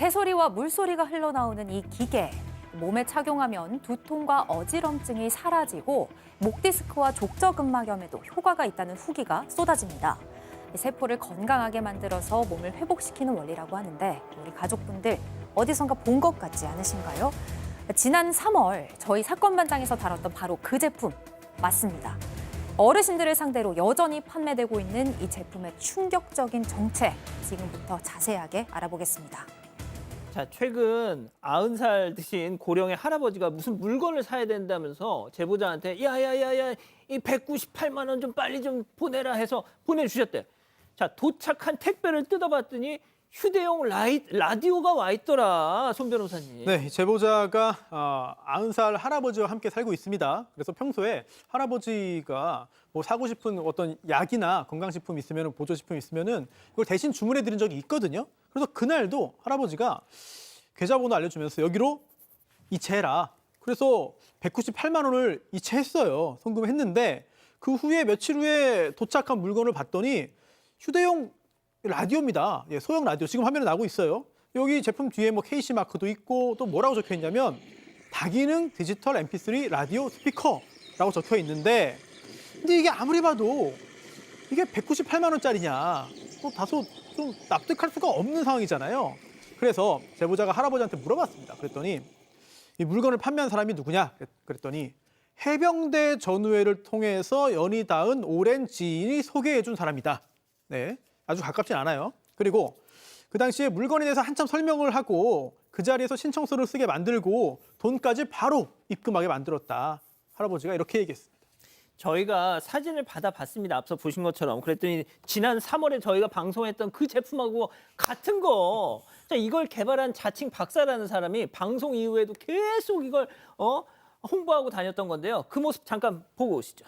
새소리와 물소리가 흘러나오는 이 기계. 몸에 착용하면 두통과 어지럼증이 사라지고 목 디스크와 족저근막염에도 효과가 있다는 후기가 쏟아집니다. 세포를 건강하게 만들어서 몸을 회복시키는 원리라고 하는데 우리 가족분들 어디선가 본 것 같지 않으신가요? 지난 3월 저희 사건반장에서 다뤘던 바로 그 제품 맞습니다. 어르신들을 상대로 여전히 판매되고 있는 이 제품의 충격적인 정체, 지금부터 자세하게 알아보겠습니다. 자, 최근 90살 드신 고령의 할아버지가 무슨 물건을 사야 된다면서 제보자한테 야야야야 이 198만 원 좀 빨리 좀 보내라 해서 보내주셨대. 자, 도착한 택배를 뜯어봤더니 휴대용 라디오가 와 있더라, 손 변호사님. 네, 제보자가 90살 할아버지와 함께 살고 있습니다. 그래서 평소에 할아버지가 뭐 사고 싶은 어떤 약이나 건강식품 있으면, 보조식품 있으면은 이걸 대신 주문해 드린 적이 있거든요. 그래서 그날도 할아버지가 계좌번호 알려주면서 여기로 이체해라. 그래서 198만 원을 이체했어요. 송금했는데 그 후에 며칠 후에 도착한 물건을 봤더니 휴대용 라디오입니다. 예, 소형 라디오. 지금 화면에 나오고 있어요. 여기 제품 뒤에 뭐 KC 마크도 있고 또 뭐라고 적혀 있냐면 다기능 디지털 MP3 라디오 스피커라고 적혀 있는데, 근데 이게 아무리 봐도 이게 198만 원짜리냐, 또 다소 좀 납득할 수가 없는 상황이잖아요. 그래서 제보자가 할아버지한테 물어봤습니다. 그랬더니 이 물건을 판매한 사람이 누구냐? 그랬더니 해병대 전우회를 통해서 연이 닿은 오랜 지인이 소개해 준 사람이다. 네, 아주 가깝진 않아요. 그리고 그 당시에 물건에 대해서 한참 설명을 하고 그 자리에서 신청서를 쓰게 만들고 돈까지 바로 입금하게 만들었다. 할아버지가 이렇게 얘기했습니다. 저희가 사진을 받아봤습니다. 앞서 보신 것처럼. 그랬더니 지난 3월에 저희가 방송했던 그 제품하고 같은 거. 자, 이걸 개발한 자칭 박사라는 사람이 방송 이후에도 계속 이걸 홍보하고 다녔던 건데요. 그 모습 잠깐 보고 오시죠.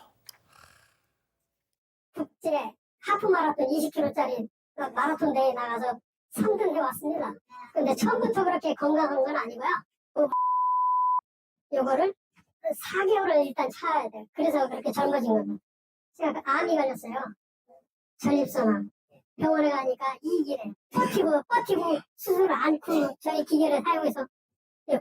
국제 하프 마라톤 20km짜리 마라톤 대회에 나가서 3등 해왔습니다. 근데 처음부터 그렇게 건강한 건 아니고요. 요거를 4개월을 일단 참아야 돼요. 그래서 그렇게 젊어진 거예요. 제가 암이 걸렸어요. 전립선암. 병원에 가니까 2기래. 버티고 수술을 안고 저희 기계를 사용해서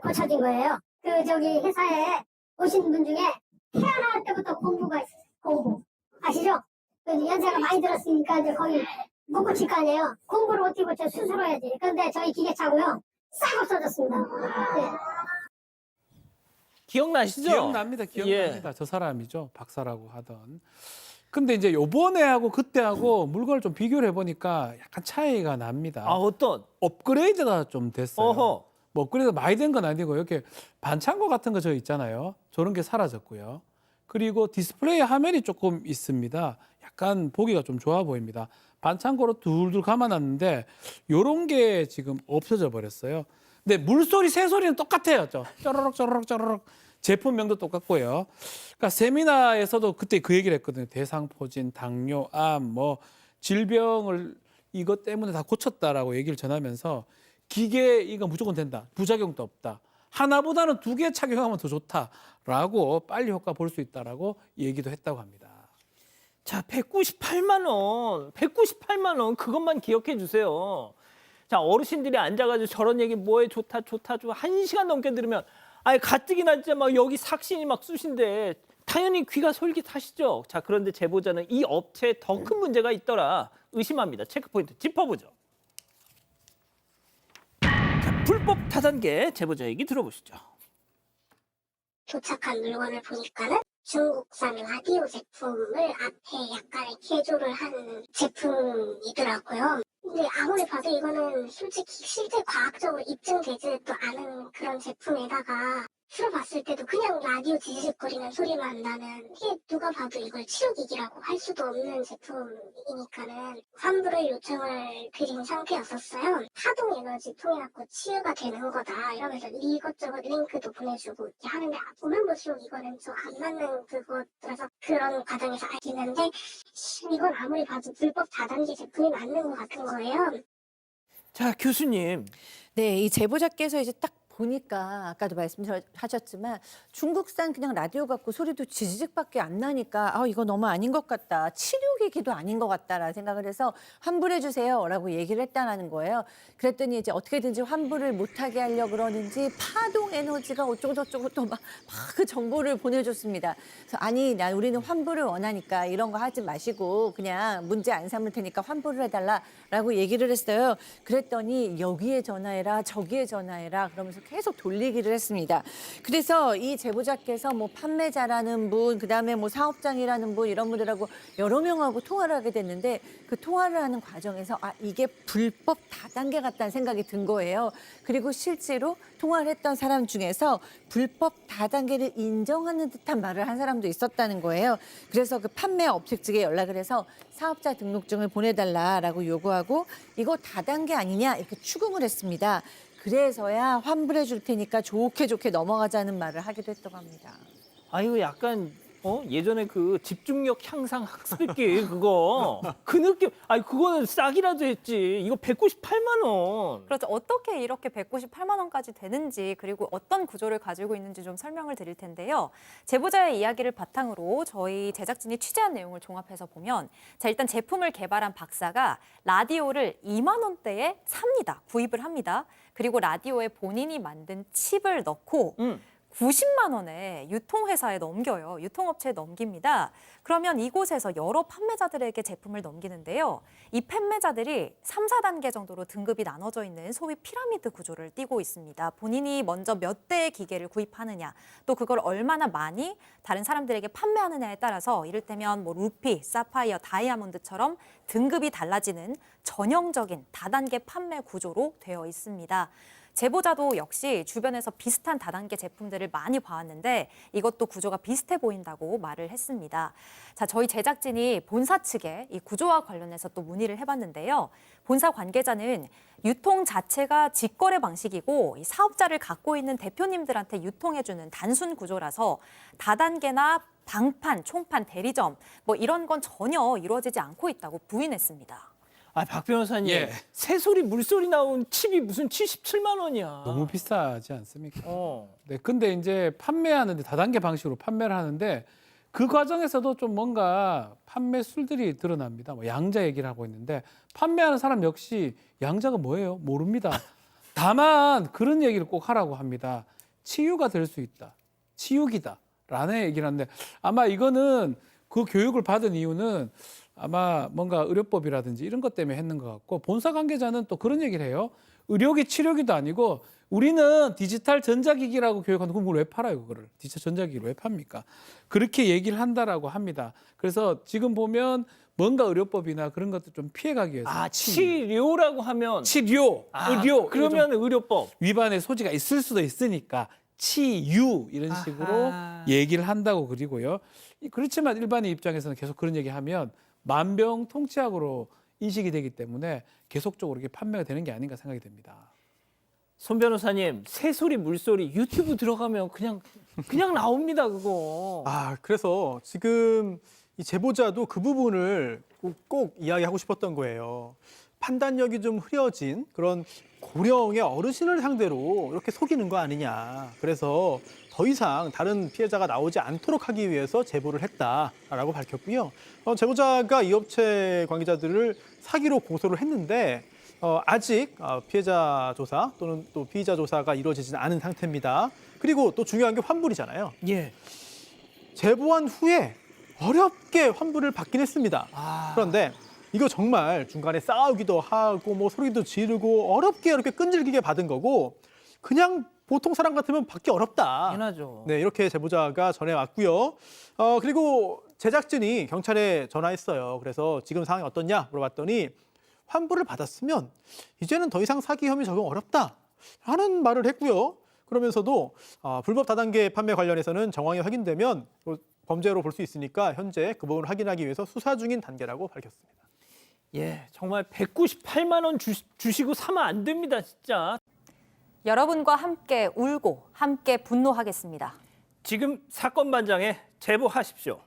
고쳐진 거예요. 저기 회사에 오신 분 중에 태어날 때부터 공부가 있어요. 공부. 아시죠? 연세가 많이 들었으니까 이제 거의 못 고칠 거 아니에요. 공부를 어떻게 고쳐, 수술해야지. 그런데 저희 기계차고요. 싹 없어졌습니다. 네. 기억나시죠? 기억납니다. 기억납니다. 예. 저 사람이죠. 박사라고 하던. 근데 이제 요번에 하고 그때하고 물건을 좀 비교를 해보니까 약간 차이가 납니다. 아, 어떤? 업그레이드가 좀 됐어요. 어허. 뭐 업그레이드 많이 된 건 아니고 이렇게 반창고 같은 거 저 있잖아요. 저런 게 사라졌고요. 그리고 디스플레이 화면이 조금 있습니다. 약간 보기가 좀 좋아 보입니다. 반창고로 둘둘 감아놨는데 요런 게 지금 없어져 버렸어요. 근데 물소리, 새소리는 똑같아요. 쪼르륵 쪼르륵 쪼르륵. 제품명도 똑같고요. 그러니까 세미나에서도 그때 그 얘기를 했거든요. 대상포진, 당뇨, 암, 뭐 질병을 이것 때문에 다 고쳤다라고 얘기를 전하면서 기계 이거 무조건 된다. 부작용도 없다. 하나보다는 2개 착용하면 더 좋다라고 빨리 효과 볼 수 있다라고 얘기도 했다고 합니다. 자, 198만 원. 198만 원. 그것만 기억해 주세요. 자, 어르신들이 앉아가지고 저런 얘기 뭐에 좋다 좀 1시간 넘게 들으면 아예 가뜩이나 진짜 막 여기 삭신이 막 쑤신데 당연히 귀가 솔깃하시죠. 자, 그런데 제보자는 이 업체에 더 큰 문제가 있더라 의심합니다. 체크포인트 짚어보죠. 자, 불법 다단계 제보자 얘기 들어보시죠. 도착한 물건을 보니까는 중국산 라디오 제품을 앞에 약간의 개조를 한 제품이더라고요. 근데 아무리 봐도 이거는 솔직히 실제 과학적으로 입증되지도 않은 그런 제품에다가 들어봤을 때도 그냥 라디오 지직거리는 소리만 나는, 이게 누가 봐도 이걸 치료기기라고 할 수도 없는 제품이니까는 환불을 요청을 드린 상태였었어요. 하동 에너지 통해갖고 치유가 되는 거다 이러면서 이것저것 링크도 보내주고 이렇게 하는데 보면 볼수록 이거는 좀 안 맞는 그거라서 그런 과정에서 알겠는데 이건 아무리 봐도 불법 다단계 제품이 맞는 것 같은 거예요. 자, 교수님. 네, 이 제보자께서 이제 딱 보니까 아까도 말씀하셨지만 중국산 그냥 라디오 갖고 소리도 지지직밖에 안 나니까 이거 너무 아닌 것 같다. 치료기기도 아닌 것 같다라는 생각을 해서 환불해 주세요라고 얘기를 했다는 거예요. 그랬더니 이제 어떻게든지 환불을 못하게 하려고 그러는지 파동 에너지가 어쩌고저쩌고 또 막 그 정보를 보내줬습니다. 그래서 아니 우리는 환불을 원하니까 이런 거 하지 마시고 그냥 문제 안 삼을 테니까 환불을 해달라라고 얘기를 했어요. 그랬더니 여기에 전화해라 저기에 전화해라 그러면서 계속 돌리기를 했습니다. 그래서 이 제보자께서 뭐 판매자라는 분, 그다음에 뭐 사업장이라는 분 이런 분들하고 여러 명하고 통화를 하게 됐는데 그 통화를 하는 과정에서 이게 불법 다단계 같다는 생각이 든 거예요. 그리고 실제로 통화를 했던 사람 중에서 불법 다단계를 인정하는 듯한 말을 한 사람도 있었다는 거예요. 그래서 그 판매 업체 측에 연락을 해서 사업자 등록증을 보내달라라고 요구하고 이거 다단계 아니냐 이렇게 추궁을 했습니다. 그래서야 환불해 줄 테니까 좋게 넘어가자는 말을 하기도 했다고 합니다. 아유 약간 예전에 그 집중력 향상 학습기 그거 그 느낌. 아니 그거는 싸기라도 했지. 이거 198만 원. 그렇죠. 어떻게 이렇게 198만 원까지 되는지 그리고 어떤 구조를 가지고 있는지 좀 설명을 드릴 텐데요. 제보자의 이야기를 바탕으로 저희 제작진이 취재한 내용을 종합해서 보면 자 일단 제품을 개발한 박사가 라디오를 2만 원대에 삽니다. 구입을 합니다. 그리고 라디오에 본인이 만든 칩을 넣고 90만 원에 유통회사에 넘겨요. 유통업체에 넘깁니다. 그러면 이곳에서 여러 판매자들에게 제품을 넘기는데요. 이 판매자들이 3, 4단계 정도로 등급이 나눠져 있는 소위 피라미드 구조를 띠고 있습니다. 본인이 먼저 몇 대의 기계를 구입하느냐, 또 그걸 얼마나 많이 다른 사람들에게 판매하느냐에 따라서 이를테면 뭐 루피, 사파이어, 다이아몬드처럼 등급이 달라지는 전형적인 다단계 판매 구조로 되어 있습니다. 제보자도 역시 주변에서 비슷한 다단계 제품들을 많이 봐왔는데 이것도 구조가 비슷해 보인다고 말을 했습니다. 자, 저희 제작진이 본사 측에 이 구조와 관련해서 또 문의를 해봤는데요. 본사 관계자는 유통 자체가 직거래 방식이고 이 사업자를 갖고 있는 대표님들한테 유통해주는 단순 구조라서 다단계나 방판, 총판, 대리점 뭐 이런 건 전혀 이루어지지 않고 있다고 부인했습니다. 박 변호사님, 예. 새소리 물소리 나온 칩이 무슨 77만 원이야. 너무 비싸지 않습니까? 어. 네, 근데 이제 판매하는데 다단계 방식으로 판매를 하는데 그 과정에서도 좀 뭔가 판매 술들이 드러납니다. 뭐 양자 얘기를 하고 있는데 판매하는 사람 역시 양자가 뭐예요? 모릅니다. 다만 그런 얘기를 꼭 하라고 합니다. 치유가 될 수 있다. 치유기다. 라는 얘기를 하는데 아마 이거는 그 교육을 받은 이유는 아마 뭔가 의료법이라든지 이런 것 때문에 했는 것 같고 본사 관계자는 또 그런 얘기를 해요. 의료기, 치료기도 아니고 우리는 디지털 전자기기라고 교육하는데 그럼 그걸 왜 팔아요? 그거를. 디지털 전자기기를 왜 팝니까? 그렇게 얘기를 한다라고 합니다. 그래서 지금 보면 뭔가 의료법이나 그런 것도 좀 피해가기 위해서 치료라고 하면 치료, 의료 그러면 의료법 위반의 소지가 있을 수도 있으니까 치유 이런 식으로 얘기를 한다고 그리고요. 그렇지만 일반의 입장에서는 계속 그런 얘기하면 만병통치약으로 인식이 되기 때문에 계속적으로 이렇게 판매가 되는 게 아닌가 생각이 됩니다. 손 변호사님, 새소리 물소리 유튜브 들어가면 그냥 나옵니다 그거. 그래서 지금 이 제보자도 그 부분을 꼭 이야기하고 싶었던 거예요. 판단력이 좀 흐려진 그런 고령의 어르신을 상대로 이렇게 속이는 거 아니냐. 그래서 더 이상 다른 피해자가 나오지 않도록 하기 위해서 제보를 했다라고 밝혔고요. 제보자가 이 업체 관계자들을 사기로 고소를 했는데 아직 피해자 조사 또는 또 피의자 조사가 이루어지지는 않은 상태입니다. 그리고 또 중요한 게 환불이잖아요. 예. 제보한 후에 어렵게 환불을 받긴 했습니다. 그런데 이거 정말 중간에 싸우기도 하고 뭐 소리도 지르고 어렵게 이렇게 끈질기게 받은 거고 그냥 보통 사람 같으면 받기 어렵다. 당연하죠. 네, 이렇게 제보자가 전해왔고요. 그리고 제작진이 경찰에 전화했어요. 그래서 지금 상황이 어떻냐 물어봤더니 환불을 받았으면 이제는 더 이상 사기 혐의 적용 어렵다 하는 말을 했고요. 그러면서도 불법 다단계 판매 관련해서는 정황이 확인되면 범죄로 볼 수 있으니까 현재 그 부분을 확인하기 위해서 수사 중인 단계라고 밝혔습니다. 예, 정말 198만 원 주시고 사면 안 됩니다, 진짜. 여러분과 함께 울고 함께 분노하겠습니다. 지금 사건 반장에 제보하십시오.